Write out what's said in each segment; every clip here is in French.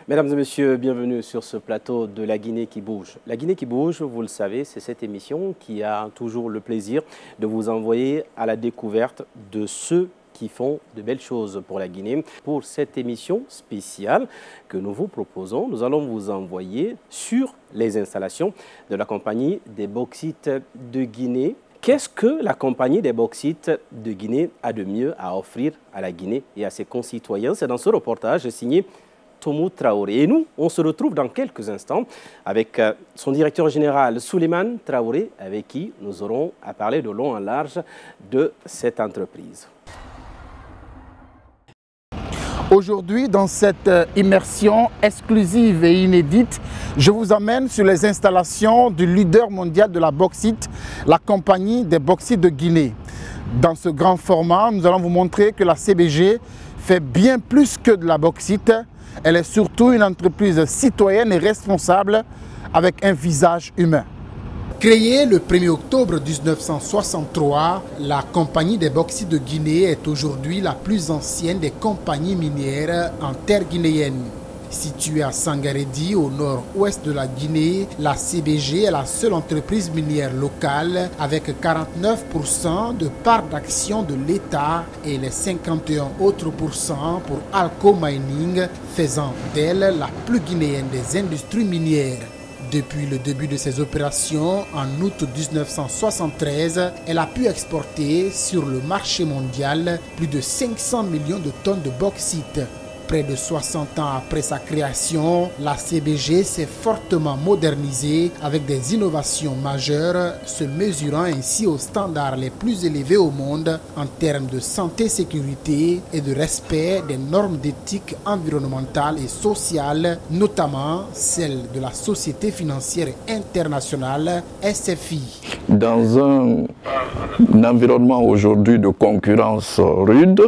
Mesdames et messieurs, bienvenue sur ce plateau de La Guinée qui bouge. La Guinée qui bouge, vous le savez, c'est cette émission qui a toujours le plaisir de vous envoyer à la découverte de ceux qui font de belles choses pour la Guinée. Pour cette émission spéciale que nous vous proposons, nous allons vous envoyer sur les installations de la Compagnie des Bauxites de Guinée. Qu'est-ce que la Compagnie des Bauxites de Guinée a de mieux à offrir à la Guinée et à ses concitoyens? C'est dans ce reportage signé Tomou Traoré. Et nous, on se retrouve dans quelques instants avec son directeur général Souleymane Traoré, avec qui nous aurons à parler de long en large de cette entreprise. Aujourd'hui, dans cette immersion exclusive et inédite, je vous emmène sur les installations du leader mondial de la bauxite, la Compagnie des Bauxites de Guinée. Dans ce grand format, nous allons vous montrer que la CBG fait bien plus que de la bauxite. Elle est surtout une entreprise citoyenne et responsable avec un visage humain. Créée le 1er octobre 1963, la Compagnie des Bauxites de Guinée est aujourd'hui la plus ancienne des compagnies minières en terre guinéenne. Située à Sangaredi, au nord-ouest de la Guinée, la CBG est la seule entreprise minière locale avec 49% de part d'action de l'État et les 51 autres pourcents pour Alco Mining, faisant d'elle la plus guinéenne des industries minières. Depuis le début de ses opérations, en août 1973, elle a pu exporter sur le marché mondial plus de 500 millions de tonnes de bauxite. Près de 60 ans après sa création, la CBG s'est fortement modernisée avec des innovations majeures, se mesurant ainsi aux standards les plus élevés au monde en termes de santé, sécurité et de respect des normes d'éthique environnementale et sociale, notamment celles de la Société financière internationale SFI. Dans un environnement aujourd'hui de concurrence rude,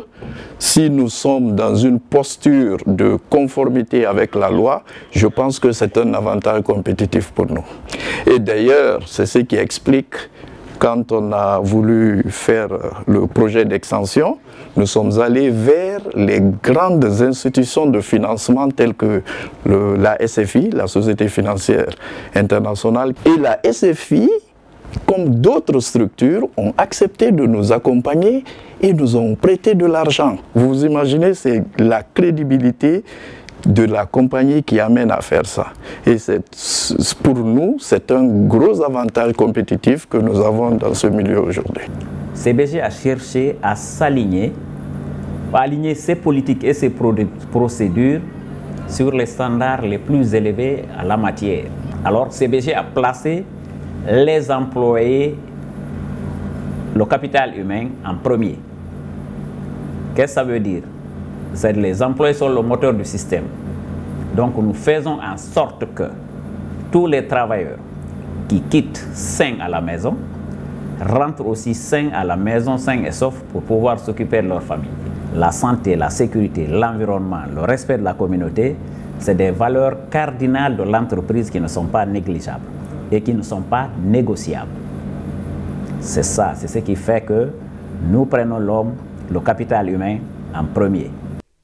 si nous sommes dans une posture de conformité avec la loi, je pense que c'est un avantage compétitif pour nous. Et d'ailleurs, c'est ce qui explique, quand on a voulu faire le projet d'extension, nous sommes allés vers les grandes institutions de financement telles que la SFI, la Société financière internationale, et la SFI, comme d'autres structures, ont accepté de nous accompagner et nous ont prêté de l'argent. Vous imaginez, c'est la crédibilité de la compagnie qui amène à faire ça. Et pour nous, c'est un gros avantage compétitif que nous avons dans ce milieu aujourd'hui. CBG a cherché à s'aligner, à aligner ses politiques et ses procédures sur les standards les plus élevés à la matière. Alors CBG a placé les employés, le capital humain en premier. Qu'est-ce que ça veut dire? C'est que les employés sont le moteur du système. Donc nous faisons en sorte que tous les travailleurs qui quittent sains à la maison rentrent aussi sains à la maison, sains et saufs pour pouvoir s'occuper de leur famille. La santé, la sécurité, l'environnement, le respect de la communauté, c'est des valeurs cardinales de l'entreprise qui ne sont pas négligeables et qui ne sont pas négociables. C'est ça, c'est ce qui fait que nous prenons l'homme, le capital humain, en premier.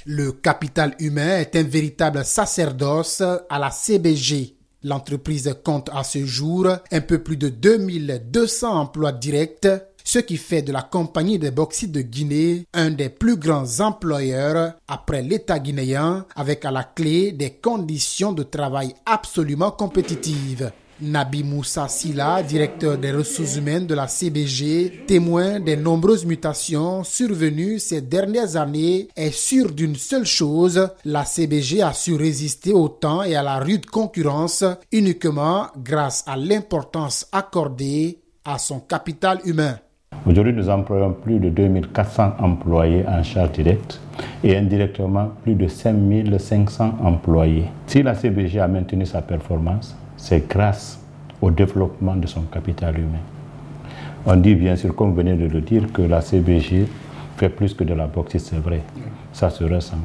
Le capital humain est un véritable sacerdoce à la CBG. L'entreprise compte à ce jour un peu plus de 2200 emplois directs, ce qui fait de la Compagnie des Bauxites de Guinée un des plus grands employeurs après l'État guinéen, avec à la clé des conditions de travail absolument compétitives. Nabi Moussa Silla, directeur des ressources humaines de la CBG, témoin des nombreuses mutations survenues ces dernières années, est sûr d'une seule chose, la CBG a su résister au temps et à la rude concurrence uniquement grâce à l'importance accordée à son capital humain. Aujourd'hui, nous employons plus de 2400 employés en charge directe et indirectement plus de 5500 employés. Si la CBG a maintenu sa performance, c'est grâce au développement de son capital humain. On dit bien sûr, comme vous venez de le dire, que la CBG fait plus que de la bauxite, c'est vrai. Ça se ressent.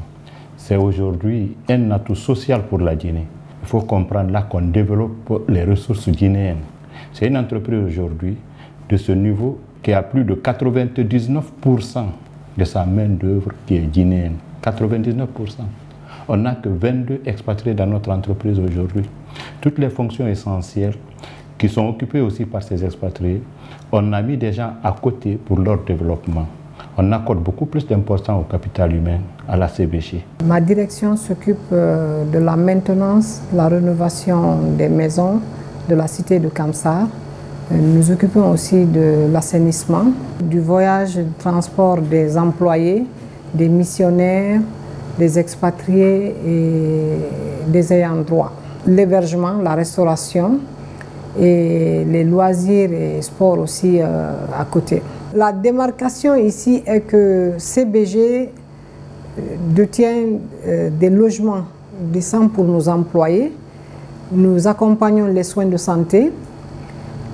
C'est aujourd'hui un atout social pour la Guinée. Il faut comprendre là qu'on développe les ressources guinéennes. C'est une entreprise aujourd'hui de ce niveau qui a plus de 99% de sa main-d'œuvre qui est guinéenne. 99%. On n'a que 22 expatriés dans notre entreprise aujourd'hui. Toutes les fonctions essentielles qui sont occupées aussi par ces expatriés, on a mis des gens à côté pour leur développement. On accorde beaucoup plus d'importance au capital humain, à la CBG. Ma direction s'occupe de la maintenance, de la rénovation des maisons de la cité de Kamsar. Nous nous occupons aussi de l'assainissement, du voyage et du transport des employés, des missionnaires, des expatriés et des ayants droit. L'hébergement, la restauration et les loisirs et sports aussi à côté. La démarcation ici est que CBG détient des logements décents pour nos employés. Nous accompagnons les soins de santé.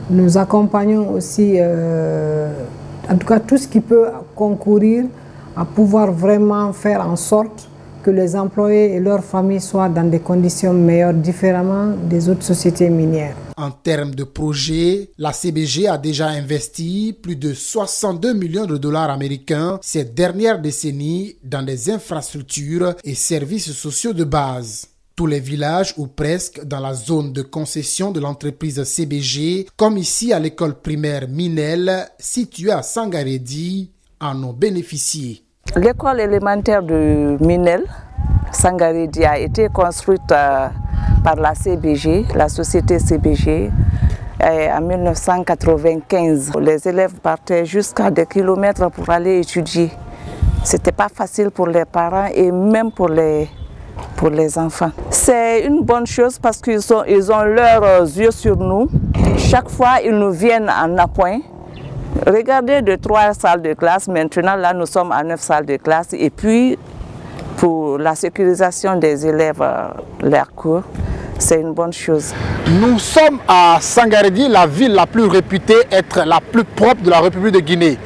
Nous accompagnons aussi, en tout cas, tout ce qui peut concourir à pouvoir vraiment faire en sorte que les employés et leurs familles soient dans des conditions meilleures, différemment des autres sociétés minières. En termes de projets, la CBG a déjà investi plus de 62 millions de dollars américains ces dernières décennies dans des infrastructures et services sociaux de base. Tous les villages ou presque dans la zone de concession de l'entreprise CBG, comme ici à l'école primaire Minel, située à Sangaredi, en ont bénéficié. L'école élémentaire de Minel, Sangaredi, a été construite par la CBG, la société CBG, en 1995. Les élèves partaient jusqu'à des kilomètres pour aller étudier. Ce n'était pas facile pour les parents et même pour les enfants. C'est une bonne chose parce qu'ils ont leurs yeux sur nous. Chaque fois, ils nous viennent en appoint. Regardez de 3 salles de classe, maintenant là nous sommes à 9 salles de classe et puis pour la sécurisation des élèves, leurs cours, c'est une bonne chose. Nous sommes à Sangaredi, la ville la plus réputée être la plus propre de la République de Guinée.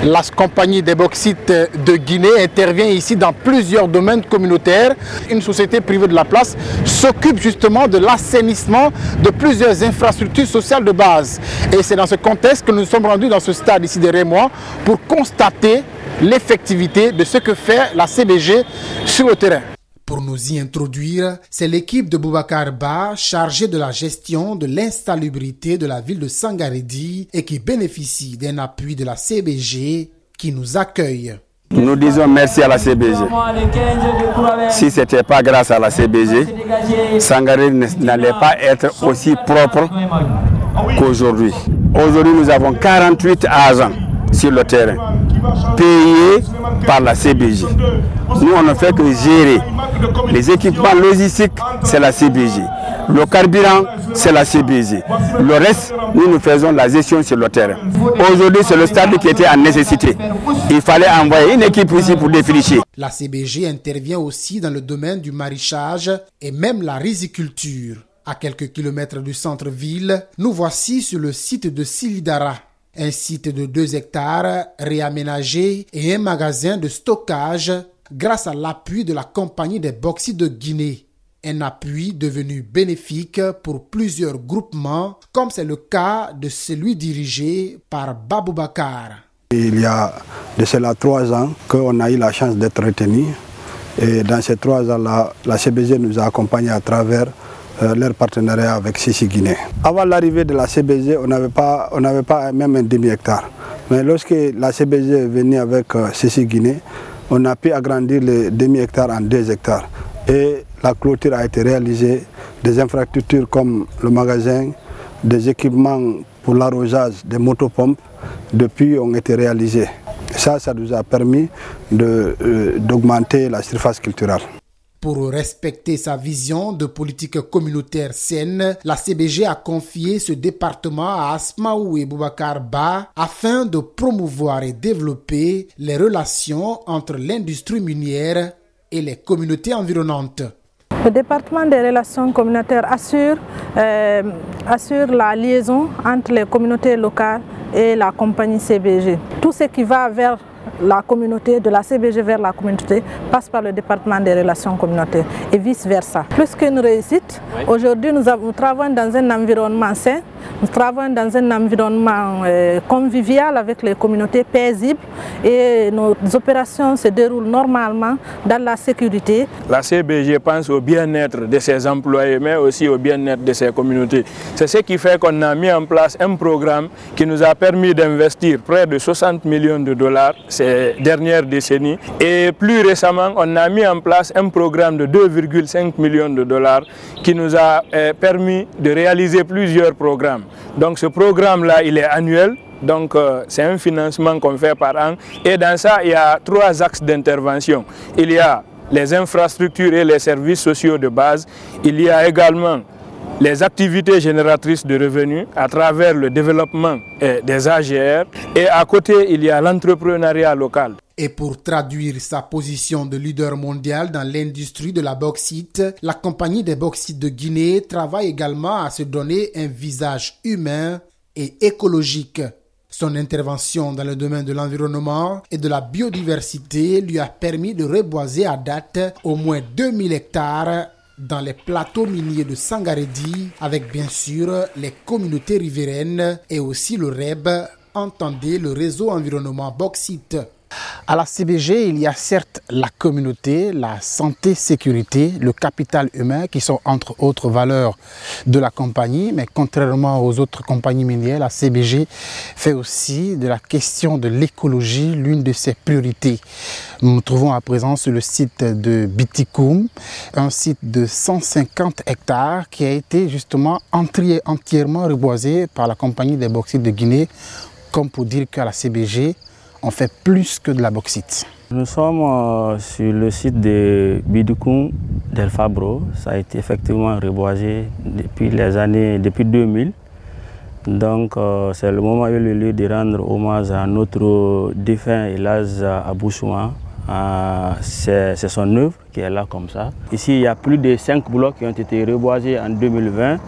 La compagnie des bauxites de Guinée intervient ici dans plusieurs domaines communautaires. Une société privée de la place s'occupe justement de l'assainissement de plusieurs infrastructures sociales de base. Et c'est dans ce contexte que nous sommes rendus dans ce stade ici de Rémois pour constater l'effectivité de ce que fait la CBG sur le terrain. Pour nous y introduire, c'est l'équipe de Boubacar Ba chargée de la gestion de l'insalubrité de la ville de Sangaredi et qui bénéficie d'un appui de la CBG qui nous accueille. Nous disons merci à la CBG. Si ce n'était pas grâce à la CBG, Sangaredi n'allait pas être aussi propre qu'aujourd'hui. Aujourd'hui, nous avons 48 agents sur le terrain, payés par la CBG. Nous, on ne fait que gérer. Les équipements logistiques, c'est la CBG. Le carburant, c'est la CBG. Le reste, nous faisons la gestion sur le terrain. Aujourd'hui, c'est le stade qui était en nécessité. Il fallait envoyer une équipe ici pour défricher. La CBG intervient aussi dans le domaine du maraîchage et même la riziculture. À quelques kilomètres du centre-ville, nous voici sur le site de Silidara. Un site de 2 hectares réaménagé et un magasin de stockage grâce à l'appui de la compagnie des bauxites de Guinée. Un appui devenu bénéfique pour plusieurs groupements, comme c'est le cas de celui dirigé par Babou Bakar. Il y a de cela 3 ans qu'on a eu la chance d'être retenu. Et dans ces 3 ans-là, la CBG nous a accompagnés à travers leur partenariat avec Sissi Guinée. Avant l'arrivée de la CBG, on n'avait pas même un demi-hectare. Mais lorsque la CBG est venue avec Sissi Guinée, on a pu agrandir les demi-hectares en 2 hectares. Et la clôture a été réalisée, des infrastructures comme le magasin, des équipements pour l'arrosage, des motopompes, depuis ont été réalisés. Ça nous a permis d'augmenter la surface culturelle. Pour respecter sa vision de politique communautaire saine, la CBG a confié ce département à Asmaou et Boubacar Ba afin de promouvoir et développer les relations entre l'industrie minière et les communautés environnantes. Le département des relations communautaires assure la liaison entre les communautés locales et la compagnie CBG. Tout ce qui va vers la communauté, de la CBG vers la communauté, passe par le département des relations communautaires et vice-versa. Plus qu'une réussite, aujourd'hui nous travaillons dans un environnement sain, Nous travaillons dans un environnement convivial avec les communautés paisibles et nos opérations se déroulent normalement dans la sécurité. La CBG pense au bien-être de ses employés mais aussi au bien-être de ses communautés. C'est ce qui fait qu'on a mis en place un programme qui nous a permis d'investir près de 60 millions de dollars ces dernières décennies. Et plus récemment, on a mis en place un programme de 2,5 millions de dollars qui nous a permis de réaliser plusieurs programmes. Donc ce programme-là, il est annuel. Donc c'est un financement qu'on fait par an. Et dans ça, il y a 3 axes d'intervention. Il y a les infrastructures et les services sociaux de base. Il y a également les activités génératrices de revenus à travers le développement des AGR. Et à côté, il y a l'entrepreneuriat local. Et pour traduire sa position de leader mondial dans l'industrie de la bauxite, la compagnie des bauxites de Guinée travaille également à se donner un visage humain et écologique. Son intervention dans le domaine de l'environnement et de la biodiversité lui a permis de reboiser à date au moins 2000 hectares dans les plateaux miniers de Sangaredi, avec bien sûr les communautés riveraines et aussi le REB, entendez le réseau environnement bauxite. À la CBG, il y a certes la communauté, la santé, sécurité, le capital humain qui sont entre autres valeurs de la compagnie. Mais contrairement aux autres compagnies minières, la CBG fait aussi de la question de l'écologie l'une de ses priorités. Nous nous trouvons à présent sur le site de Bitikoum, un site de 150 hectares qui a été justement entièrement reboisé par la compagnie des bauxites de Guinée, comme pour dire qu'à la CBG, on fait plus que de la bauxite. Nous sommes sur le site de Bidikoum d'El Fabro. Ça a été effectivement reboisé depuis 2000. Donc c'est le moment et le lieu de rendre hommage à notre défunt Elhadj Abouchouma. C'est son œuvre qui est là comme ça. Ici, il y a plus de 5 blocs qui ont été reboisés en 2020.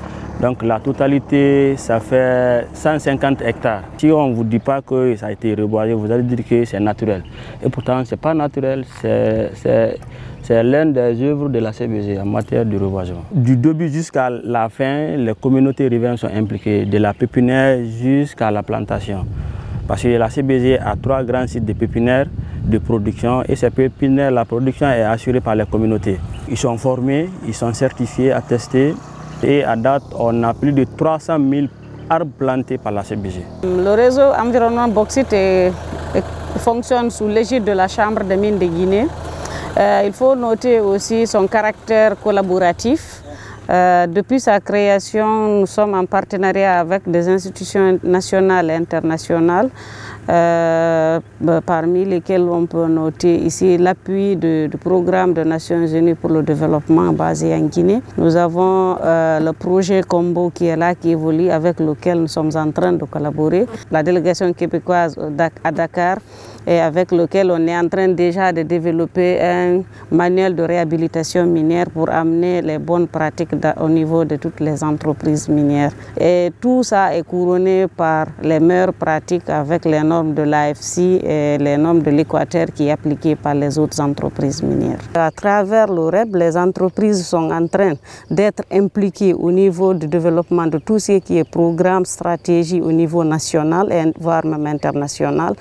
Donc la totalité, ça fait 150 hectares. Si on ne vous dit pas que ça a été reboisé, vous allez dire que c'est naturel. Et pourtant, ce n'est pas naturel, c'est l'une des œuvres de la CBG en matière de reboisement. Du début jusqu'à la fin, les communautés riveraines sont impliquées, de la pépinière jusqu'à la plantation. Parce que la CBG a 3 grands sites de pépinières de production et ces pépinières, la production est assurée par les communautés. Ils sont formés, ils sont certifiés, attestés. Et à date, on a plus de 300 000 arbres plantés par la CBG. Le réseau environnement bauxite fonctionne sous l'égide de la Chambre des mines de Guinée. Il faut noter aussi son caractère collaboratif. Depuis sa création, nous sommes en partenariat avec des institutions nationales et internationales, parmi lesquelles on peut noter ici l'appui du programme des Nations Unies pour le développement basé en Guinée. Nous avons le projet Combo qui est là, qui évolue, avec lequel nous sommes en train de collaborer. La délégation québécoise à Dakar, et avec lequel on est en train déjà de développer un manuel de réhabilitation minière pour amener les bonnes pratiques au niveau de toutes les entreprises minières. Et tout ça est couronné par les meilleures pratiques avec les normes de l'AFC et les normes de l'Équateur qui est appliquées par les autres entreprises minières. À travers le REB, les entreprises sont en train d'être impliquées au niveau du développement de tout ce qui est programme, stratégie au niveau national et voire même international.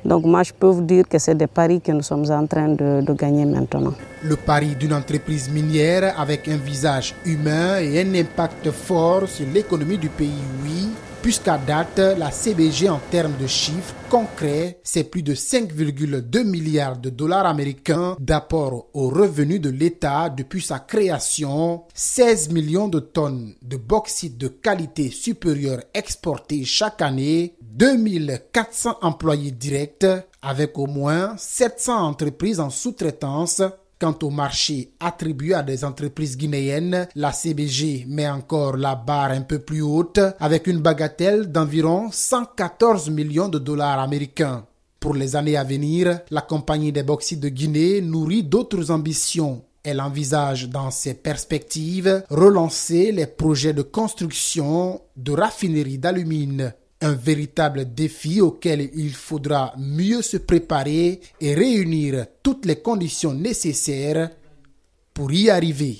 Donc moi, je peux vous dire que c'est des paris que nous sommes en train de gagner maintenant. Le pari d'une entreprise minière avec un visage humain et un impact fort sur l'économie du pays, oui, puisqu'à date, la CBG en termes de chiffres concrets, c'est plus de 5,2 milliards de dollars américains d'apport aux revenus de l'État depuis sa création, 16 millions de tonnes de bauxite de qualité supérieure exportées chaque année, 2400 employés directs avec au moins 700 entreprises en sous-traitance. Quant au marché attribué à des entreprises guinéennes, la CBG met encore la barre un peu plus haute avec une bagatelle d'environ 114 millions de dollars américains. Pour les années à venir, la compagnie des bauxites de Guinée nourrit d'autres ambitions. Elle envisage dans ses perspectives relancer les projets de construction de raffineries d'alumine. Un véritable défi auquel il faudra mieux se préparer et réunir toutes les conditions nécessaires pour y arriver.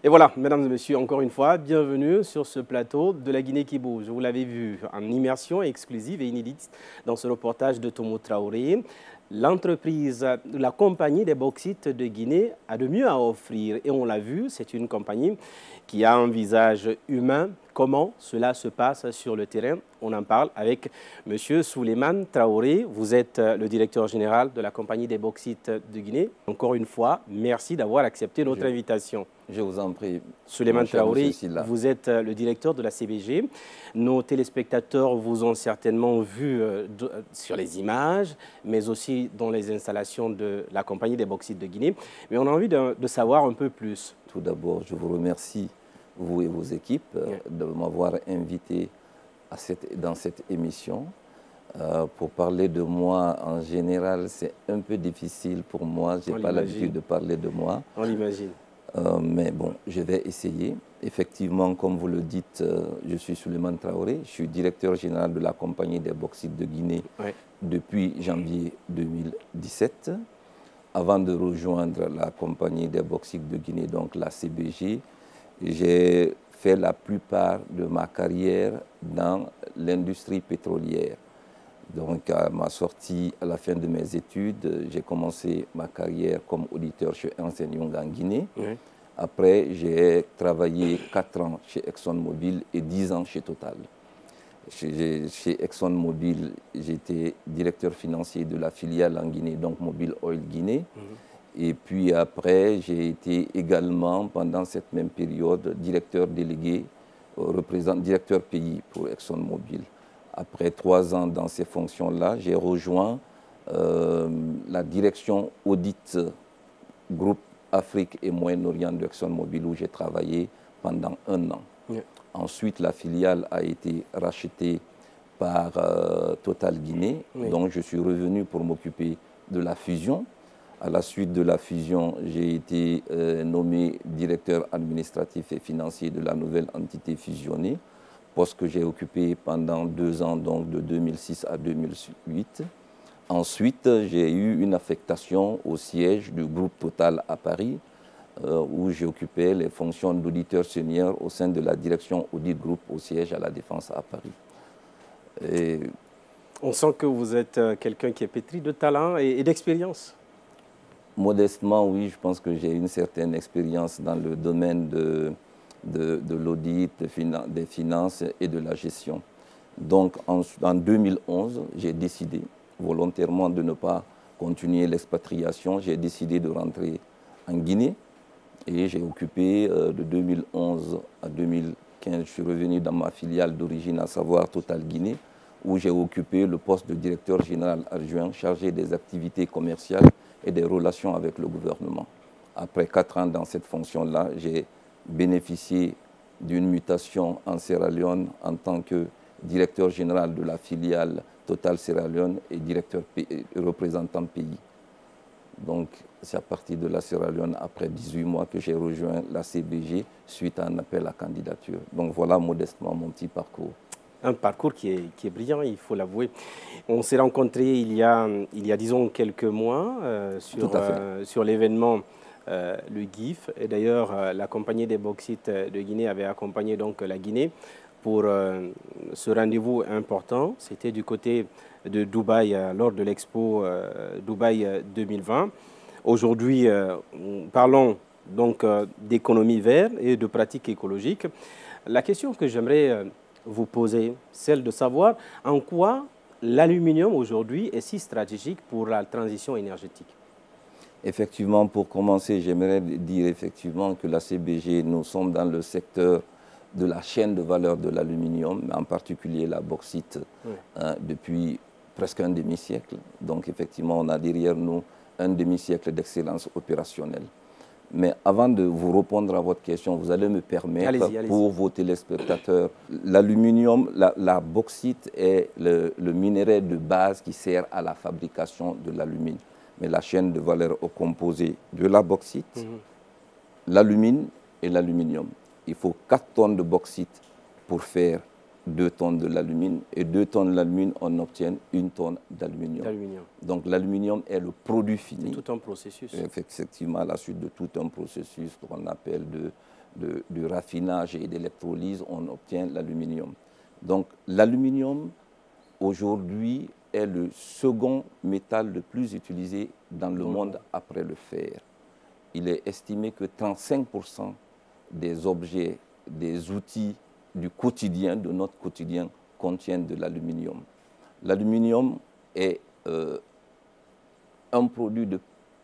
Et voilà, mesdames et messieurs, encore une fois, bienvenue sur ce plateau de la Guinée qui bouge. Vous l'avez vu, en immersion exclusive et inédite dans ce reportage de Tomo Traoré. L'entreprise, la compagnie des bauxites de Guinée a de mieux à offrir. Et on l'a vu, c'est une compagnie qui a un visage humain. Comment cela se passe sur le terrain? On en parle avec M. Souleymane Traoré. Vous êtes le directeur général de la compagnie des bauxites de Guinée. Encore une fois, merci d'avoir accepté notre invitation. Je vous en prie. Souleymane Traoré, vous êtes le directeur de la CBG. Nos téléspectateurs vous ont certainement vu sur les images, mais aussi dans les installations de la compagnie des bauxites de Guinée. Mais on a envie de savoir un peu plus. Tout d'abord, je vous remercie, vous et vos équipes, de m'avoir invité dans cette émission. Pour parler de moi, en général, c'est un peu difficile pour moi. Je n'ai pas l'habitude de parler de moi. On l'imagine. Mais bon, je vais essayer. Effectivement, comme vous le dites, je suis Souleymane Traoré. Je suis directeur général de la compagnie des bauxites de Guinée depuis janvier 2017. Avant de rejoindre la compagnie des bauxites de Guinée, donc la CBG, j'ai fait la plupart de ma carrière dans l'industrie pétrolière. Donc, à ma sortie, à la fin de mes études, j'ai commencé ma carrière comme auditeur chez Ernst & Young en Guinée. Après, j'ai travaillé 4 ans chez ExxonMobil et 10 ans chez Total. Chez ExxonMobil, j'étais directeur financier de la filiale en Guinée, donc Mobil Oil Guinée. Et puis après, j'ai été également, pendant cette même période, directeur délégué, directeur pays pour ExxonMobil. Après 3 ans dans ces fonctions-là, j'ai rejoint la direction audit groupe Afrique et Moyen-Orient de ExxonMobil où j'ai travaillé pendant 1 an. Ensuite, la filiale a été rachetée par Total Guinée, donc je suis revenu pour m'occuper de la fusion. À la suite de la fusion, j'ai été nommé directeur administratif et financier de la nouvelle entité fusionnée, poste que j'ai occupé pendant 2 ans, donc de 2006 à 2008. Ensuite, j'ai eu une affectation au siège du groupe Total à Paris, où j'ai occupé les fonctions d'auditeur senior au sein de la direction Audit Group au siège à la Défense à Paris. On sent que vous êtes quelqu'un qui est pétri de talent et d'expérience. Modestement, oui, je pense que j'ai une certaine expérience dans le domaine de l'audit, des finances et de la gestion. Donc, en 2011, j'ai décidé volontairement de ne pas continuer l'expatriation. J'ai décidé de rentrer en Guinée et j'ai occupé de 2011 à 2015, je suis revenu dans ma filiale d'origine, à savoir Total Guinée, où j'ai occupé le poste de directeur général adjoint chargé des activités commerciales et des relations avec le gouvernement. Après 4 ans dans cette fonction-là, j'ai bénéficié d'une mutation en Sierra Leone en tant que directeur général de la filiale Total Sierra Leone et représentant pays. Donc, c'est à partir de la Sierra Leone, après 18 mois, que j'ai rejoint la CBG suite à un appel à candidature. Donc, voilà modestement mon petit parcours. Un parcours qui est brillant, il faut l'avouer. On s'est rencontrés il y a disons, quelques mois sur l'événement le GIF. Et d'ailleurs, la compagnie des bauxites de Guinée avait accompagné donc la Guinée pour ce rendez-vous important. C'était du côté de Dubaï lors de l'expo Dubaï 2020. Aujourd'hui, parlons donc d'économie verte et de pratiques écologiques. La question que j'aimerais vous poser, celle de savoir en quoi l'aluminium aujourd'hui est si stratégique pour la transition énergétique. Effectivement, pour commencer, j'aimerais dire effectivement que la CBG, nous sommes dans le secteur de la chaîne de valeur de l'aluminium, mais en particulier la bauxite, depuis presque un demi-siècle. Donc effectivement, on a derrière nous un demi-siècle d'excellence opérationnelle. Mais avant de vous répondre à votre question, vous allez me permettre, pour vos téléspectateurs, l'aluminium, la bauxite est le minerai de base qui sert à la fabrication de l'alumine. Mais la chaîne de valeur est composée de la bauxite, l'alumine et l'aluminium. Il faut 4 tonnes de bauxite pour faire 2 tonnes de l'alumine. Et 2 tonnes de l'alumine, on obtient 1 tonne d'aluminium. Donc l'aluminium est le produit fini. C'est tout un processus. Effectivement, à la suite de tout un processus qu'on appelle de raffinage et d'électrolyse, on obtient l'aluminium. Donc l'aluminium, aujourd'hui, est le second métal le plus utilisé dans le monde après le fer. Il est estimé que 35% des objets, des outils du quotidien, de notre quotidien, contiennent de l'aluminium. L'aluminium est un produit de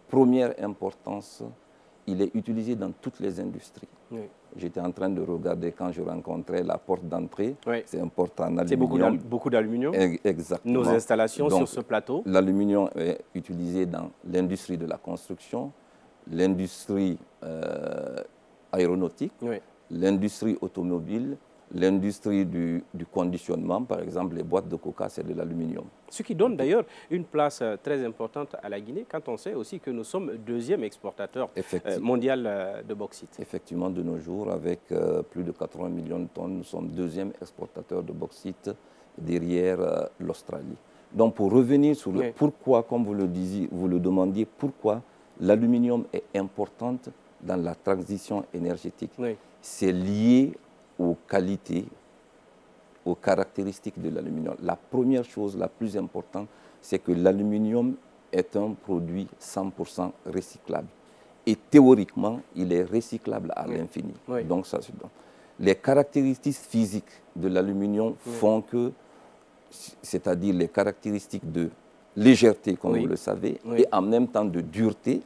première importance. Il est utilisé dans toutes les industries. Oui. J'étais en train de regarder quand je rencontrais la porte d'entrée. Oui. C'est un porte en aluminium. C'est beaucoup d'aluminium. Exactement. Nos installations donc, sur ce plateau. L'aluminium est utilisé dans l'industrie de la construction, l'industrie aéronautique, oui. L'industrie automobile, l'industrie du conditionnement, par exemple, les boîtes de coca, c'est de l'aluminium. Ce qui donne d'ailleurs une place très importante à la Guinée, quand on sait aussi que nous sommes deuxième exportateur mondial de bauxite. Effectivement, de nos jours, avec plus de 80 millions de tonnes, nous sommes deuxième exportateur de bauxite derrière l'Australie. Donc, pour revenir sur le pourquoi, comme vous le disiez, vous le demandiez, pourquoi l'aluminium est importante dans la transition énergétique. Oui. C'est lié aux qualités, aux caractéristiques de l'aluminium. La première chose, la plus importante, c'est que l'aluminium est un produit 100% recyclable. Et théoriquement, il est recyclable à l'infini. Oui. Donc, ça, c'est bon. Les caractéristiques physiques de l'aluminium font que, c'est-à-dire les caractéristiques de légèreté, comme vous le savez, et en même temps de dureté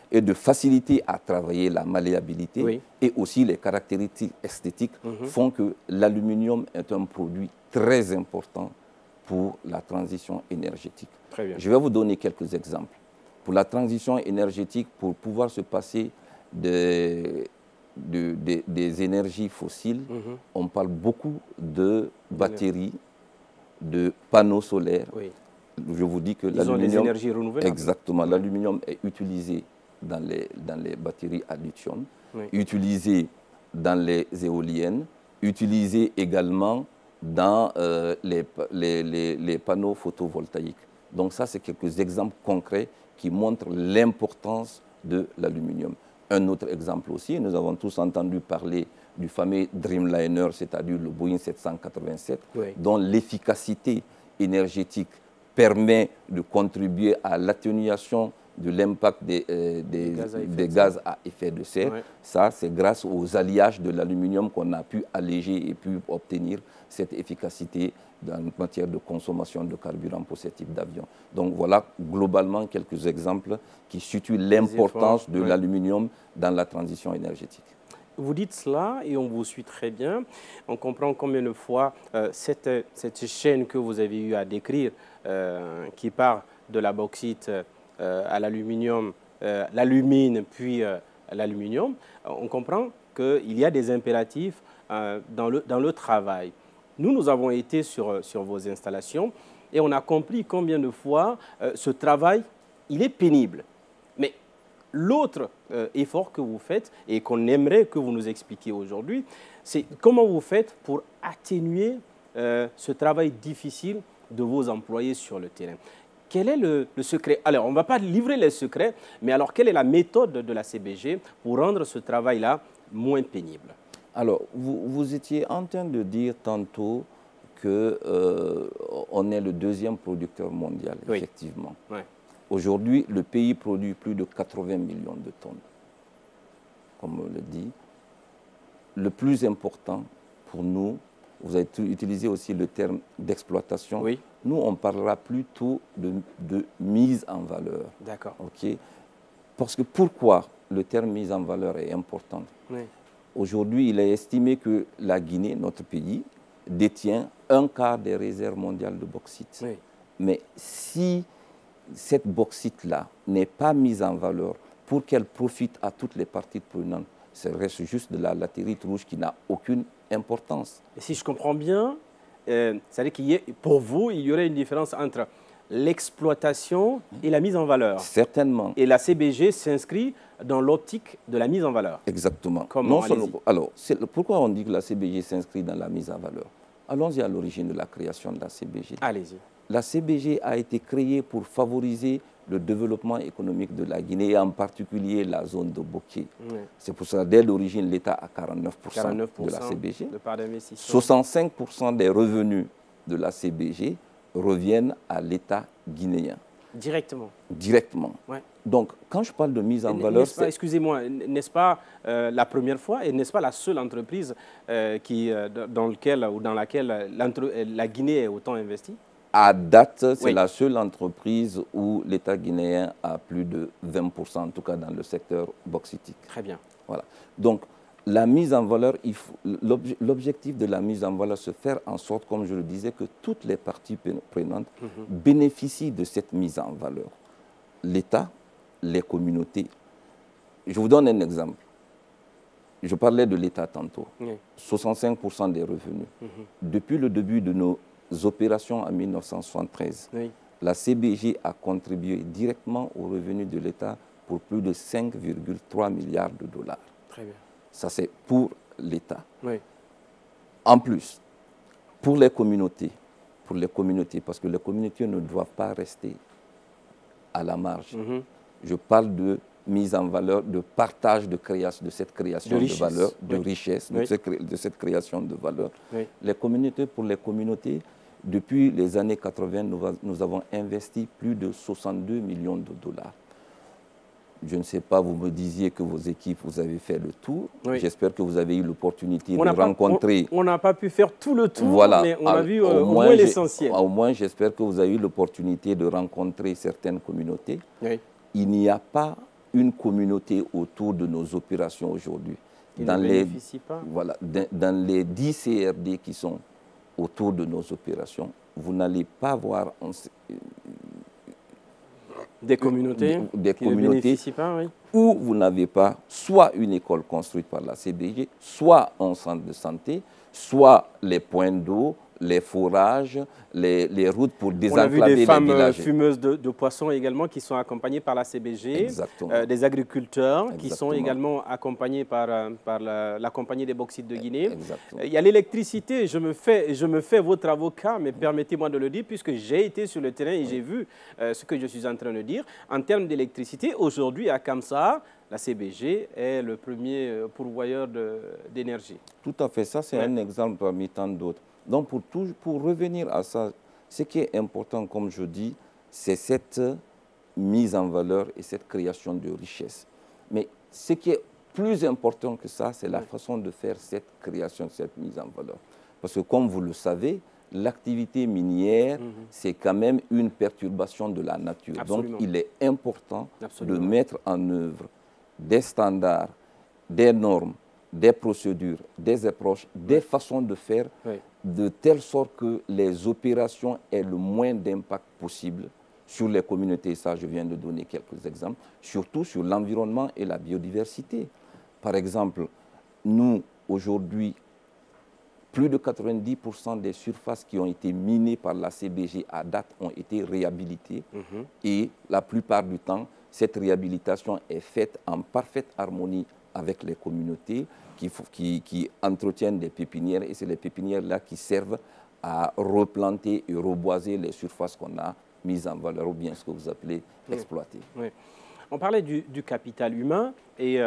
et de facilité à travailler la malléabilité, et aussi les caractéristiques esthétiques font que l'aluminium est un produit très important pour la transition énergétique. Très bien. Je vais vous donner quelques exemples. Pour la transition énergétique, pour pouvoir se passer des énergies fossiles, on parle beaucoup de batteries, de panneaux solaires. Je vous dis que l'aluminium, exactement, l'aluminium est utilisé dans les batteries à lithium, utilisé dans les éoliennes, utilisé également dans les panneaux photovoltaïques. Donc ça, c'est quelques exemples concrets qui montrent l'importance de l'aluminium. Un autre exemple aussi, nous avons tous entendu parler du fameux Dreamliner, c'est-à-dire le Boeing 787, dont l'efficacité énergétique permet de contribuer à l'atténuation de l'impact des gaz à effet de serre. Ouais. Ça, c'est grâce aux alliages de l'aluminium qu'on a pu alléger et pu obtenir cette efficacité en matière de consommation de carburant pour ce type d'avion. Donc voilà globalement quelques exemples qui situent l'importance de l'aluminium dans la transition énergétique. Vous dites cela et on vous suit très bien. On comprend combien de fois cette chaîne que vous avez eu à décrire, qui part de la bauxite à l'aluminium, l'alumine, puis l'aluminium, on comprend qu'il y a des impératifs dans le travail. Nous avons été sur vos installations et on a compris combien de fois ce travail, il est pénible. Mais l'autre effort que vous faites et qu'on aimerait que vous nous expliquiez aujourd'hui, c'est comment vous faites pour atténuer ce travail difficile de vos employés sur le terrain. Quel est le secret? Alors, on ne va pas livrer les secrets, mais alors quelle est la méthode de la CBG pour rendre ce travail-là moins pénible? Alors, vous étiez en train de dire tantôt qu'on est le deuxième producteur mondial, effectivement. Oui. Aujourd'hui, le pays produit plus de 80 millions de tonnes, comme on le dit. Le plus important pour nous, vous avez utilisé aussi le terme d'exploitation. Oui. Nous, on parlera plutôt de mise en valeur. D'accord. Okay? Parce que pourquoi le terme mise en valeur est important? Oui. Aujourd'hui, il est estimé que la Guinée, notre pays, détient un quart des réserves mondiales de bauxite. Oui. Mais si cette bauxite-là n'est pas mise en valeur pour qu'elle profite à toutes les parties prenantes, ça reste juste de la latérite rouge qui n'a aucune importance. Et si je comprends bien, c'est-à-dire que pour vous, il y aurait une différence entre l'exploitation et la mise en valeur. Certainement. Et la CBG s'inscrit dans l'optique de la mise en valeur. Exactement. Comment? Alors, pourquoi on dit que la CBG s'inscrit dans la mise en valeur? Allons-y à l'origine de la création de la CBG. Allez-y. la CBG a été créée pour favoriser le développement économique de la Guinée, et en particulier la zone de Boké. Oui. C'est pour ça, dès l'origine, l'État a 49% de la CBG. De part d'investissement. 65% des revenus de la CBG reviennent à l'État guinéen. Directement. Directement. Ouais. Donc, quand je parle de mise en valeur... Excusez-moi, n'est-ce pas la première fois et n'est-ce pas la seule entreprise dans laquelle la Guinée est autant investie? À date, c'est la seule entreprise où l'État guinéen a plus de 20%, en tout cas dans le secteur bauxitique. Très bien. Voilà. Donc, la mise en valeur, l'objectif de la mise en valeur, c'est faire en sorte, comme je le disais, que toutes les parties prenantes bénéficient de cette mise en valeur. L'État, les communautés. Je vous donne un exemple. Je parlais de l'État tantôt. Oui. 65% des revenus. Depuis le début de nos opérations en 1973, oui, la CBG a contribué directement aux revenus de l'État pour plus de 5,3 milliards de dollars. Très bien. Ça, c'est pour l'État. Oui. En plus, pour les communautés, parce que les communautés ne doivent pas rester à la marge. Je parle de mise en valeur, de partage de cette création de valeur, de richesse, de cette création de valeur. Oui. Pour les communautés, depuis les années 80, nous avons investi plus de 62 millions de dollars. Je ne sais pas, vous me disiez que vos équipes, vous avez fait le tour. Oui. J'espère que vous avez eu l'opportunité de rencontrer... On n'a pas pu faire tout le tour, voilà, mais on a vu au moins l'essentiel. Au moins, j'espère que vous avez eu l'opportunité de rencontrer certaines communautés. Oui. Il n'y a pas une communauté autour de nos opérations aujourd'hui. Dans les 10 CRD qui sont autour de nos opérations, vous n'allez pas voir des communautés qui ne bénéficient pas, oui, où vous n'avez pas soit une école construite par la CBG, soit un centre de santé, soit les points d'eau, les forages, les routes pour désenclaver les villages. On a vu des femmes fumeuses de poissons également qui sont accompagnées par la CBG, des agriculteurs qui sont également accompagnés par la compagnie des bauxites de Guinée. Il y a l'électricité, je me fais votre avocat, mais permettez-moi de le dire, puisque j'ai été sur le terrain et j'ai vu ce que je suis en train de dire. En termes d'électricité, aujourd'hui à Kamsar, la CBG est le premier pourvoyeur d'énergie. Tout à fait, ça c'est un exemple parmi tant d'autres. Donc, pour revenir à ça, ce qui est important, comme je dis, c'est cette mise en valeur et cette création de richesse. Mais ce qui est plus important que ça, c'est la façon de faire cette création, cette mise en valeur. Parce que, comme vous le savez, l'activité minière, c'est quand même une perturbation de la nature. Absolument. Donc, il est important de mettre en œuvre des standards, des normes, des procédures, des approches, des façons de faire, de telle sorte que les opérations aient le moins d'impact possible sur les communautés. Ça, je viens de donner quelques exemples, surtout sur l'environnement et la biodiversité. Par exemple, nous, aujourd'hui, plus de 90% des surfaces qui ont été minées par la CBG à date ont été réhabilitées. Et la plupart du temps, cette réhabilitation est faite en parfaite harmonie avec les communautés qui entretiennent des pépinières, et c'est les pépinières-là qui servent à replanter et reboiser les surfaces qu'on a mises en valeur, ou bien ce que vous appelez exploiter. Oui. On parlait du capital humain, et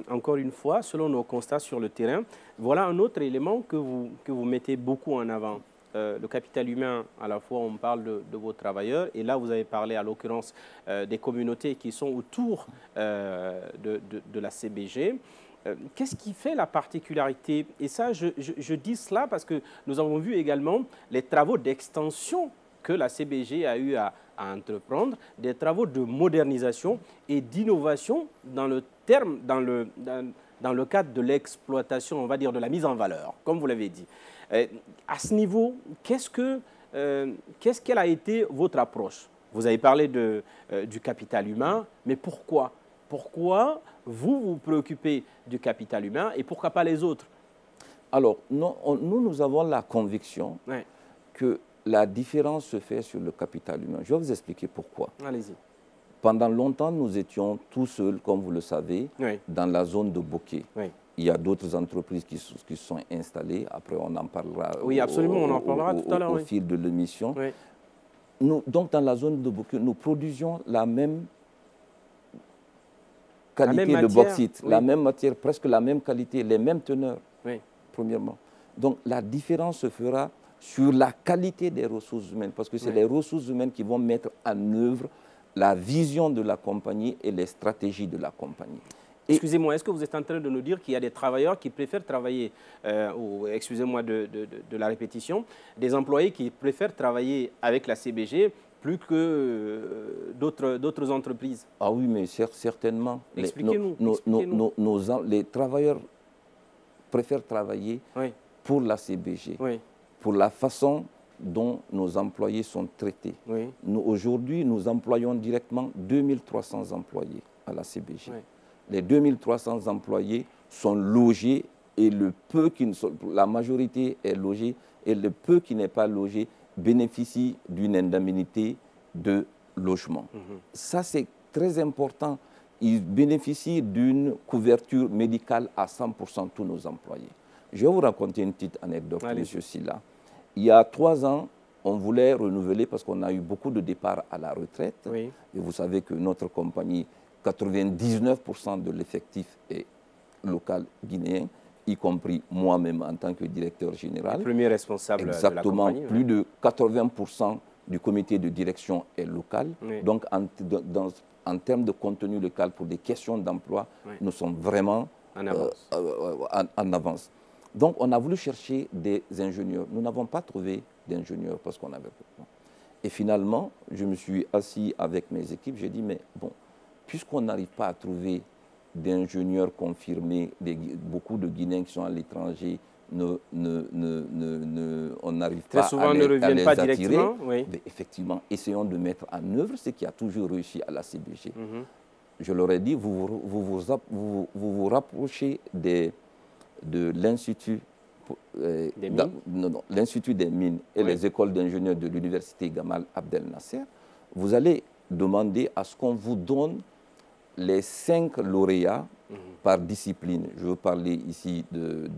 encore une fois, selon nos constats sur le terrain, voilà un autre élément que vous mettez beaucoup en avant. Le capital humain, à la fois on parle de vos travailleurs, et là vous avez parlé à l'occurrence des communautés qui sont autour de la CBG. Qu'est-ce qui fait la particularité? Et ça, je dis cela parce que nous avons vu également les travaux d'extension que la CBG a eu à entreprendre, des travaux de modernisation et d'innovation dans le cadre de l'exploitation, on va dire, de la mise en valeur, comme vous l'avez dit. À ce niveau, qu'est-ce qu'elle a été votre approche? Vous avez parlé du capital humain, mais pourquoi? Pourquoi vous préoccupez du capital humain et pourquoi pas les autres? Alors, nous avons la conviction que la différence se fait sur le capital humain. Je vais vous expliquer pourquoi. Allez-y. Pendant longtemps, nous étions tout seuls, comme vous le savez, dans la zone de Boké. Il y a d'autres entreprises qui se sont installées. Après, on en parlera, absolument, on en parlera tout à l'heure, au fil de l'émission. Donc dans la zone de Bokyo, nous produisions la même qualité de bauxite, la même matière, presque la même qualité, les mêmes teneurs, premièrement. Donc la différence se fera sur la qualité des ressources humaines, parce que c'est les ressources humaines qui vont mettre en œuvre la vision de la compagnie et les stratégies de la compagnie. Excusez-moi, est-ce que vous êtes en train de nous dire qu'il y a des travailleurs qui préfèrent travailler, excusez-moi de la répétition, des employés qui préfèrent travailler avec la CBG plus que d'autres entreprises? Ah oui, mais certainement. Expliquez-nous. Les travailleurs préfèrent travailler pour la CBG, pour la façon dont nos employés sont traités. Aujourd'hui, nous employons directement 2300 employés à la CBG. Les 2300 employés sont logés et la majorité est logée et le peu qui n'est pas logé bénéficie d'une indemnité de logement. Ça, c'est très important. Ils bénéficient d'une couverture médicale à 100% tous nos employés. Je vais vous raconter une petite anecdote, M. Silla. Il y a 3 ans, on voulait renouveler parce qu'on a eu beaucoup de départs à la retraite. Et vous savez que notre compagnie, 99% de l'effectif est local guinéen, y compris moi-même en tant que directeur général. Le premier responsable de la compagnie. Exactement, plus de 80% du comité de direction est local. Donc, en termes de contenu local pour des questions d'emploi, nous sommes vraiment en avance. Donc, on a voulu chercher des ingénieurs. Nous n'avons pas trouvé d'ingénieurs parce qu'on avait beaucoup. Et finalement, je me suis assis avec mes équipes. J'ai dit, mais bon, puisqu'on n'arrive pas à trouver d'ingénieurs confirmés, beaucoup de Guinéens qui sont à l'étranger, on n'arrive pas à les attirer. Mais effectivement, essayons de mettre en œuvre ce qui a toujours réussi à la CBG. Je leur ai dit, vous vous rapprochez de l'Institut l'Institut des mines et les écoles d'ingénieurs de l'Université Gamal Abdel Nasser. Vous allez demander à ce qu'on vous donne les 5 lauréats par discipline. Je veux parler ici de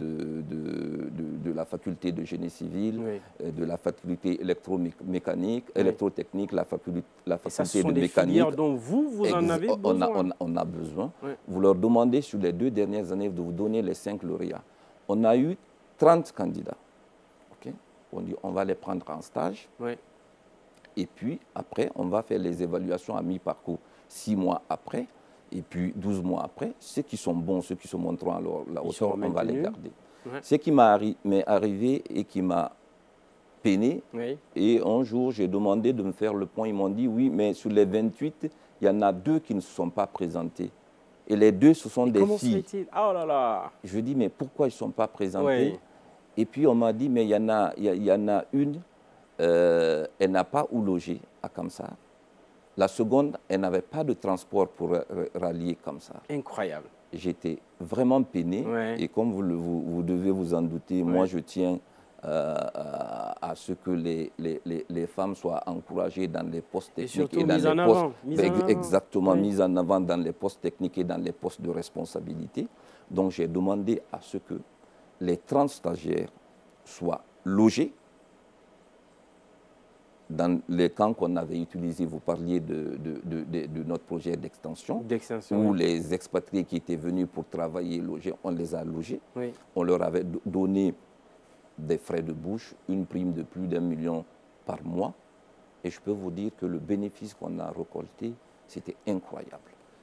la faculté de génie civil, de la faculté électromécanique, électrotechnique, la faculté de mécanique. Dont vous en avez besoin. On a besoin. Vous leur demandez sur les 2 dernières années de vous donner les 5 lauréats. On a eu 30 candidats. On dit on va les prendre en stage. Et puis après, on va faire les évaluations à mi-parcours 6 mois après. Et puis 12 mois après, ceux qui sont bons, ceux qui se montreront à la hauteur, on va les garder. Ce qui m'est arrivé et qui m'a peiné, et un jour j'ai demandé de me faire le point, ils m'ont dit oui, mais sur les 28, il y en a 2 qui ne se sont pas présentés. Et les 2, ce sont des filles. Oh là là. Je dis, mais pourquoi ils ne sont pas présentés? Et puis on m'a dit, mais il y en a une, elle n'a pas où loger à Kamsar. La seconde, elle n'avait pas de transport pour rallier comme ça. Incroyable. J'étais vraiment peiné. Et comme vous devez vous en douter, moi je tiens à ce que les femmes soient encouragées dans les postes techniques. Et dans les postes, exactement, mises en avant dans les postes techniques et dans les postes de responsabilité. Donc j'ai demandé à ce que les 30 stagiaires soient logés dans les camps qu'on avait utilisés. Vous parliez de notre projet d'extension, où les expatriés qui étaient venus pour travailler et loger, on les a logés. On leur avait donné des frais de bouche, une prime de plus d'1 million par mois. Et je peux vous dire que le bénéfice qu'on a récolté, c'était incroyable.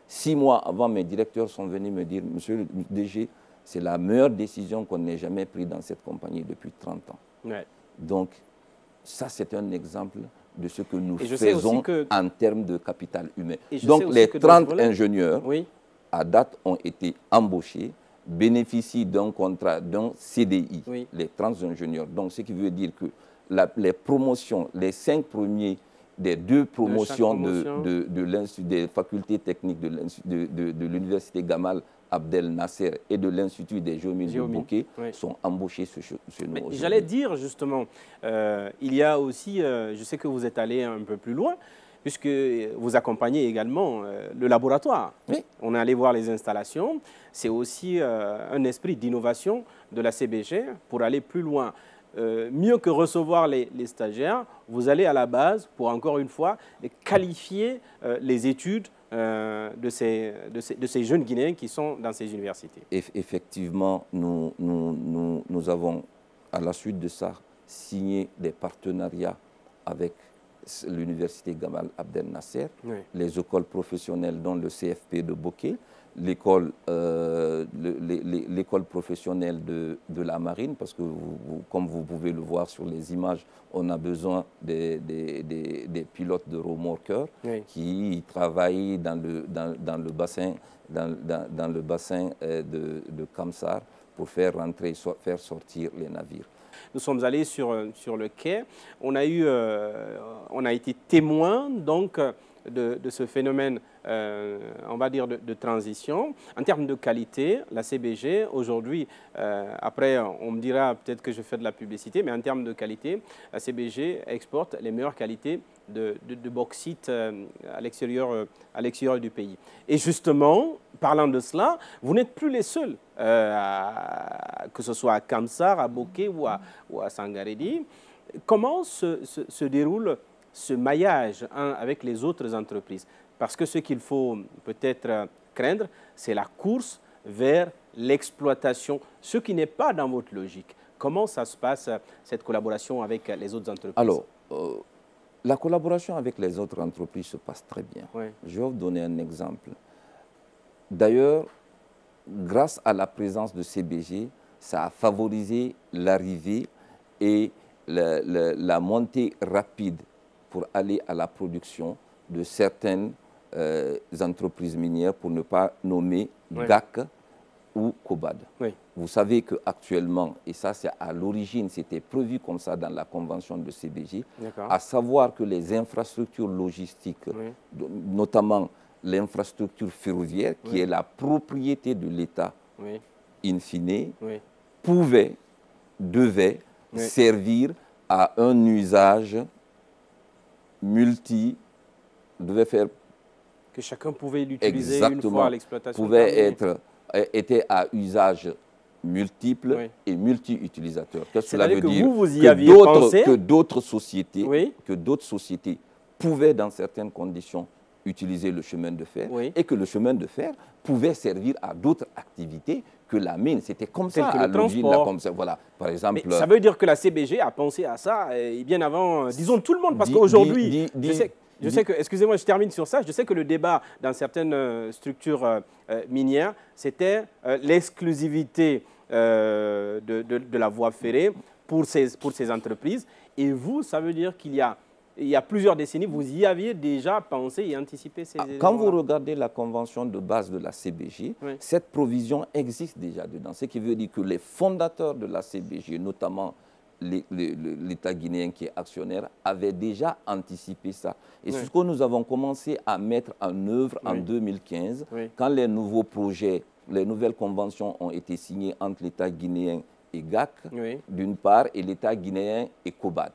6 mois avant, mes directeurs sont venus me dire, monsieur le DG, c'est la meilleure décision qu'on ait jamais prise dans cette compagnie depuis 30 ans. Donc, ça, c'est un exemple de ce que nous faisons en termes de capital humain. Donc, les 30 ingénieurs, à date, ont été embauchés, bénéficient d'un contrat, d'un CDI, les 30 ingénieurs. Donc, ce qui veut dire que les promotions, les 5 premiers des 2 promotions des facultés techniques de l'Université Gamal Abdel Nasser et de l'Institut des géomines de Bokeh sont embauchés chez nous. J'allais dire justement, il y a aussi, je sais que vous êtes allé un peu plus loin, puisque vous accompagnez également le laboratoire. On est allé voir les installations. C'est aussi un esprit d'innovation de la CBG pour aller plus loin. mieux que recevoir les stagiaires, vous allez à la base pour, encore une fois, qualifier les études de ces jeunes Guinéens qui sont dans ces universités. Effectivement, nous avons, à la suite de ça, signé des partenariats avec l'université Gamal Abdel Nasser, oui, les écoles professionnelles dont le CFP de Boké, l'école professionnelle de la marine, parce que comme vous pouvez le voir sur les images, on a besoin des pilotes de remorqueurs, oui, qui travaillent dans le bassin, de Kamsar pour faire rentrer, faire sortir les navires. Nous sommes allés sur le quai, on a été témoins donc de ce phénomène, on va dire, de transition. En termes de qualité, la CBG, aujourd'hui, après on me dira peut-être que je fais de la publicité, mais en termes de qualité, la CBG exporte les meilleures qualités de bauxite à l'extérieur du pays. Et justement, parlant de cela, vous n'êtes plus les seuls, que ce soit à Kamsar, à Boké ou à Sangaredi. Comment se déroule ce maillage avec les autres entreprises? Parce que ce qu'il faut peut-être craindre, c'est la course vers l'exploitation, ce qui n'est pas dans votre logique. Comment ça se passe, cette collaboration avec les autres entreprises? Alors, la collaboration avec les autres entreprises se passe très bien. Oui. Je vais vous donner un exemple. D'ailleurs, grâce à la présence de CBG, ça a favorisé l'arrivée et la montée rapide pour aller à la production de certaines entreprises minières, pour ne pas nommer, oui, GAC ou Kobad. Oui. Vous savez qu'actuellement, et ça c'est à l'origine, c'était prévu comme ça dans la convention de CBG, à savoir que les infrastructures logistiques, oui, notamment l'infrastructure ferroviaire, oui, qui est la propriété de l'État, oui, in fine, oui, devait, oui, servir à un usage devait faire... Que chacun pouvait l'utiliser une fois à l'exploitation. Était à usage multiple, oui, et multi-utilisateur. Qu'est-ce que cela veut dire? Vous y aviez pensé? Que d'autres sociétés, oui, pouvaient, dans certaines conditions, utiliser le chemin de fer, oui, et que le chemin de fer pouvait servir à d'autres activités que la mine. C'était comme ça à l'origine. Voilà, par exemple. Mais ça veut dire que la CBG a pensé à ça et bien avant, disons, tout le monde, parce qu'aujourd'hui, je sais que, excusez-moi, je termine sur ça, je sais que le débat dans certaines structures minières, c'était l'exclusivité de la voie ferrée pour ces entreprises. Et vous, ça veut dire qu'il y a plusieurs décennies, vous y aviez déjà pensé et anticipé ces éléments. Quand vous regardez la convention de base de la CBG, oui, cette provision existe déjà dedans. Ce qui veut dire que les fondateurs de la CBG, notamment l'État guinéen qui est actionnaire, avaient déjà anticipé ça. Et oui, c'est ce que nous avons commencé à mettre en œuvre, oui, en 2015, oui, quand les nouveaux projets, les nouvelles conventions ont été signées entre l'État guinéen et GAC, oui, d'une part, et l'État guinéen et Kobad.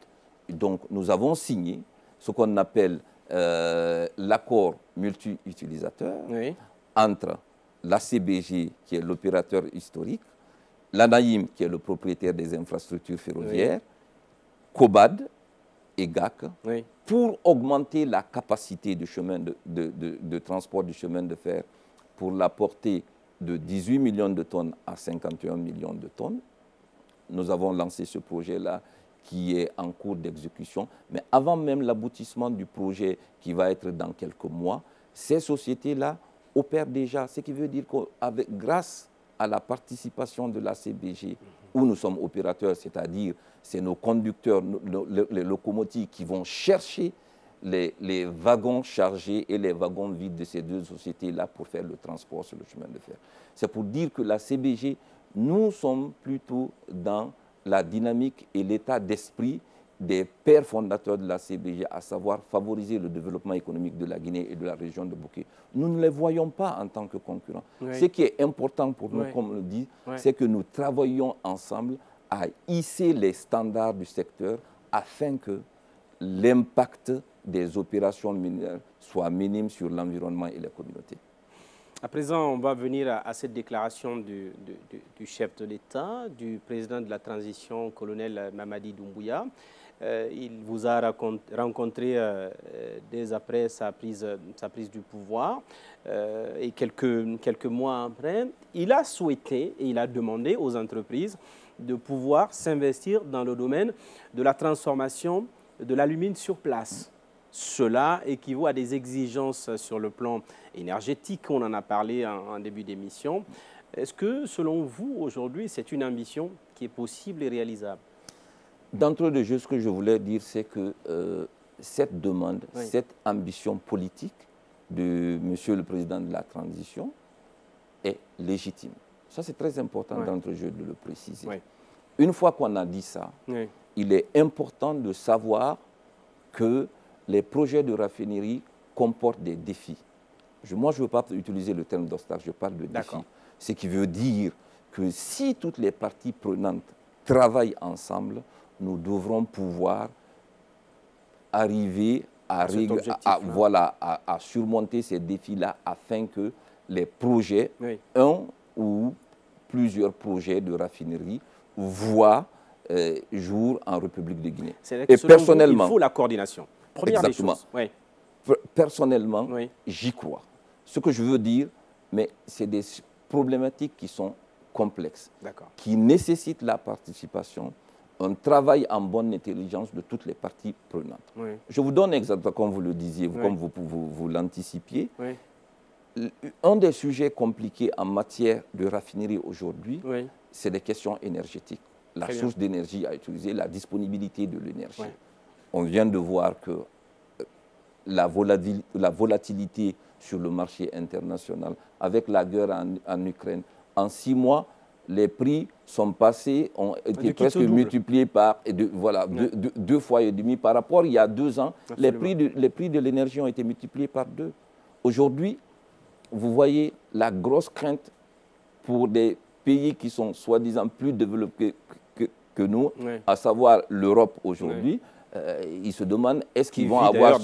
Donc, nous avons signé ce qu'on appelle l'accord multi-utilisateur, oui, entre la CBG, qui est l'opérateur historique, l'ANAIM, qui est le propriétaire des infrastructures ferroviaires, oui, Kobad et GAC, oui, pour augmenter la capacité de transport du chemin de fer pour la portée de 18 millions de tonnes à 51 millions de tonnes. Nous avons lancé ce projet-là, qui est en cours d'exécution. Mais avant même l'aboutissement du projet, qui va être dans quelques mois, ces sociétés-là opèrent déjà. Ce qui veut dire que grâce à la participation de la CBG, où nous sommes opérateurs, c'est-à-dire c'est nos conducteurs, les locomotives qui vont chercher les wagons chargés et les wagons vides de ces deux sociétés-là pour faire le transport sur le chemin de fer. C'est pour dire que la CBG, nous sommes plutôt dans la dynamique et l'état d'esprit des pères fondateurs de la CBG, à savoir favoriser le développement économique de la Guinée et de la région de Boké. Nous ne les voyons pas en tant que concurrents. Oui. Ce qui est important pour nous, oui, comme on le dit, oui, c'est que nous travaillons ensemble à hisser les standards du secteur afin que l'impact des opérations minières soit minime sur l'environnement et les communautés. À présent, on va venir à cette déclaration du chef de l'État, du président de la transition, colonel Mamadi Doumbouya. Il vous a rencontré dès après sa prise du pouvoir et quelques mois après. Il a souhaité et il a demandé aux entreprises de pouvoir s'investir dans le domaine de la transformation de l'alumine sur place. Cela équivaut à des exigences sur le plan énergétique, on en a parlé en début d'émission. Est-ce que, selon vous, aujourd'hui, c'est une ambition qui est possible et réalisable? D'entrée de jeu, ce que je voulais dire, c'est que cette demande, cette ambition politique de Monsieur le Président de la Transition est légitime. Ça, c'est très important d'entrée de jeu de le préciser. Une fois qu'on a dit ça, il est important de savoir que les projets de raffinerie comportent des défis. Moi, je ne veux pas utiliser le terme d'obstacle, je parle de défi. Ce qui veut dire que si toutes les parties prenantes travaillent ensemble, nous devrons pouvoir arriver à surmonter ces défis-là afin que les projets, un ou plusieurs projets de raffinerie, voient jour en République de Guinée. Et personnellement, il faut la coordination. Première des choses. Personnellement, j'y crois. Ce que je veux dire, mais c'est des problématiques qui sont complexes, qui nécessitent la participation, un travail en bonne intelligence de toutes les parties prenantes. Je vous donne un exemple, comme vous le disiez, comme vous l'anticipiez. Un des sujets compliqués en matière de raffinerie aujourd'hui, c'est les questions énergétiques. La source d'énergie à utiliser, la disponibilité de l'énergie. On vient de voir que la volatilité sur le marché international, avec la guerre en Ukraine, en 6 mois, les prix sont passés, ont été presque multipliés par 2,5 fois par rapport il y a 2 ans. Les prix de l'énergie ont été multipliés par 2. Aujourd'hui, vous voyez la grosse crainte pour des pays qui sont soi-disant plus développés que nous, à savoir l'Europe aujourd'hui. Ils se demandent est-ce qu'ils vont avoir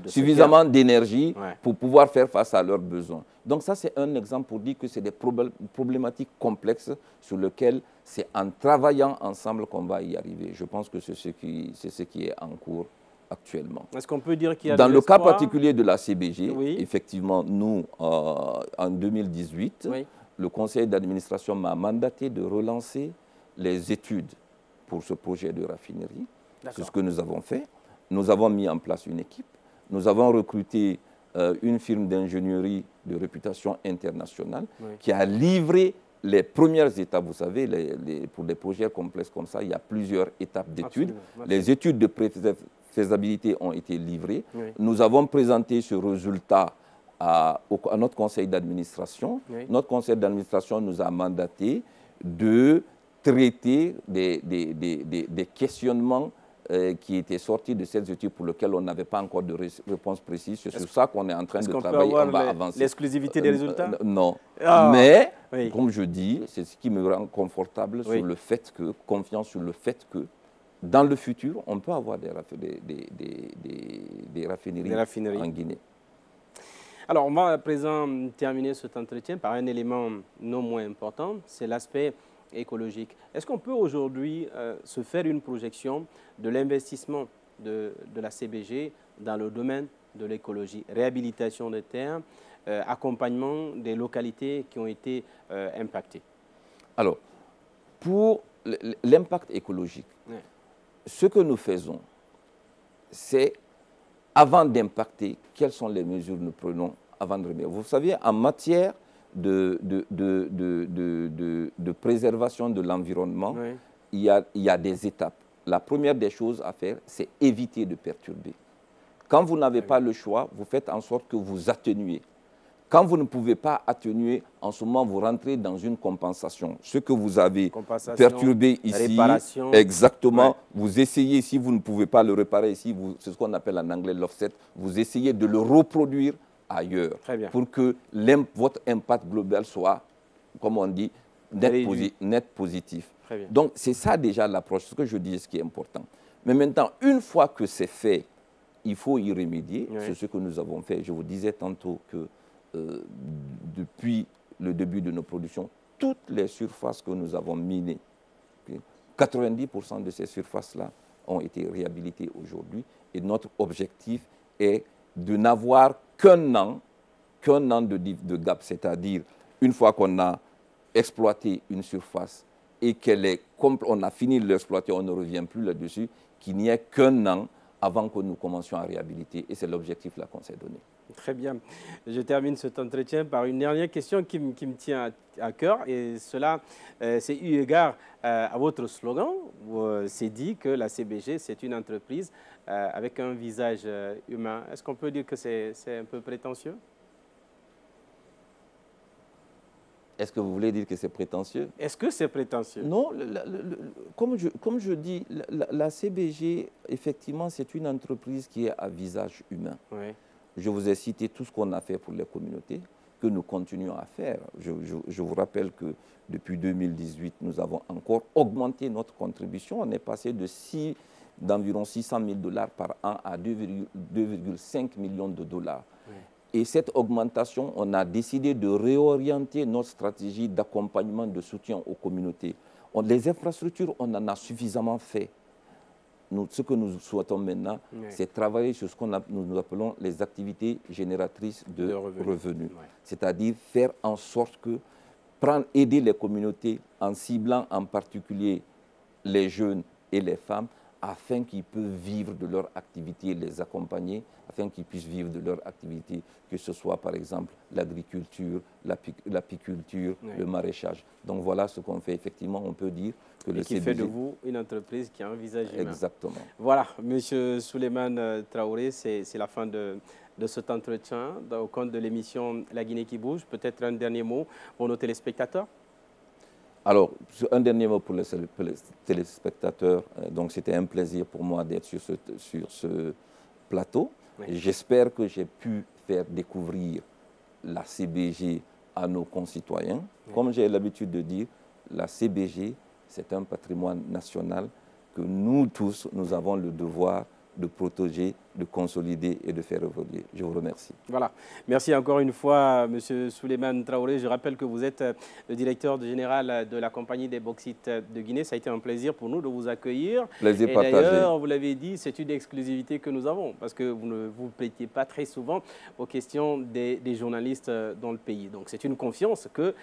suffisamment d'énergie pour pouvoir faire face à leurs besoins. Donc ça, c'est un exemple pour dire que c'est des problématiques complexes sur lesquelles c'est en travaillant ensemble qu'on va y arriver. Je pense que c'est ce qui est en cours actuellement. Est-ce qu'on peut dire qu'il y a dans le cas particulier de la CBG, effectivement, nous, en 2018, le conseil d'administration m'a mandaté de relancer les études pour ce projet de raffinerie. C'est ce que nous avons fait. Nous avons mis en place une équipe. Nous avons recruté une firme d'ingénierie de réputation internationale qui a livré les premières étapes. Vous savez, pour des projets complexes comme ça, il y a plusieurs étapes d'études. Les études de faisabilité ont été livrées. Nous avons présenté ce résultat à notre conseil d'administration. Notre conseil d'administration nous a mandaté de traiter des questionnements qui étaient sortis de cette étude pour lesquels on n'avait pas encore de réponse précise. C'est sur ça qu'on est en train de travailler. On va avancer. L'exclusivité des résultats? Non. Mais, comme je dis, c'est ce qui me rend confortable sur le fait que, confiance sur le fait que, dans le futur, on peut avoir des raffineries en Guinée. Alors, on va à présent terminer cet entretien par un élément non moins important, c'est l'aspect écologique. Est-ce qu'on peut aujourd'hui se faire une projection de l'investissement de la CBG dans le domaine de l'écologie, réhabilitation des terres, accompagnement des localités qui ont été impactées? Alors, pour l'impact écologique, ce que nous faisons, c'est, avant d'impacter, quelles sont les mesures que nous prenons avant de remettre. Vous savez, en matière de préservation de l'environnement, il y a des étapes. La première des choses à faire, c'est éviter de perturber. Quand vous n'avez pas le choix, vous faites en sorte que vous atténuez. Quand vous ne pouvez pas atténuer, en ce moment, vous rentrez dans une compensation. Ce que vous avez perturbé ici, exactement, vous essayez, si vous ne pouvez pas le réparer ici, c'est ce qu'on appelle en anglais l'offset, vous essayez de le reproduire ailleurs pour que votre impact global soit, comme on dit, net positif. Donc, c'est ça déjà l'approche, ce que je dis, ce qui est important. Mais maintenant, une fois que c'est fait, il faut y remédier. C'est ce que nous avons fait. Je vous disais tantôt que depuis le début de nos productions, toutes les surfaces que nous avons minées, 90% de ces surfaces-là ont été réhabilitées aujourd'hui. Et notre objectif est de n'avoir qu'un an de gap, c'est-à-dire une fois qu'on a exploité une surface et qu'on a fini de l'exploiter, on ne revient plus là-dessus, qu'il n'y ait qu'un an avant que nous commencions à réhabiliter. Et c'est l'objectif là qu'on s'est donné. Très bien. Je termine cet entretien par une dernière question qui me tient à cœur. Et cela, c'est eu égard à votre slogan. C'est dit que la CBG, c'est une entreprise avec un visage humain. Est-ce qu'on peut dire que c'est un peu prétentieux? Est-ce que vous voulez dire que c'est prétentieux? Est-ce que c'est prétentieux? Non, comme je dis, la CBG, effectivement, c'est une entreprise qui est à visage humain. Oui. Je vous ai cité tout ce qu'on a fait pour les communautés, que nous continuons à faire. Je vous rappelle que depuis 2018, nous avons encore augmenté notre contribution. On est passé d'environ 600 000 $ par an à 2,5 millions de $. Oui. Et cette augmentation, on a décidé de réorienter notre stratégie d'accompagnement, de soutien aux communautés. Les infrastructures, on en a suffisamment fait. Ce que nous souhaitons maintenant, oui, c'est travailler sur ce que nous appelons les activités génératrices de revenus. Oui. C'est-à-dire faire en sorte que aider les communautés en ciblant en particulier les jeunes et les femmes, afin qu'ils puissent vivre de leur activité, les accompagner, afin qu'ils puissent vivre de leur activité, que ce soit par exemple l'agriculture, l'apiculture, oui, le maraîchage. Donc voilà ce qu'on fait. Effectivement, on peut dire que le CBG fait de vous une entreprise qui a un visage humain. Exactement. Voilà, M. Souleymane Traoré, c'est la fin de cet entretien au compte de l'émission La Guinée qui bouge. Peut-être un dernier mot pour nos téléspectateurs? Alors, un dernier mot pour les téléspectateurs. Donc, c'était un plaisir pour moi d'être sur ce plateau. Oui. J'espère que j'ai pu faire découvrir la CBG à nos concitoyens. Oui. Comme j'ai l'habitude de dire, la CBG, c'est un patrimoine national que nous tous, nous avons le devoir de protéger, de consolider et de faire évoluer. Je vous remercie. Voilà. Merci encore une fois, M. Souleymane Traoré. Je rappelle que vous êtes le directeur général de la compagnie des bauxites de Guinée. Ça a été un plaisir pour nous de vous accueillir. Plaisir partagé. D'ailleurs, vous l'avez dit, c'est une exclusivité que nous avons parce que vous ne vous prêtez pas très souvent aux questions des journalistes dans le pays. Donc, c'est une confiance que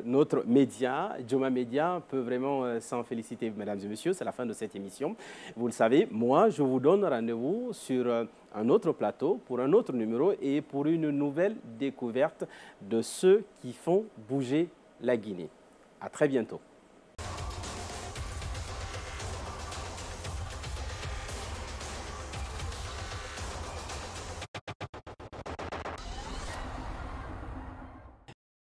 notre média, Joma Média, peut vraiment s'en féliciter. Mesdames et messieurs, c'est la fin de cette émission. Vous le savez, moi, je vous donne rendez-vous sur un autre plateau pour un autre numéro et pour une nouvelle découverte de ceux qui font bouger la Guinée. À très bientôt.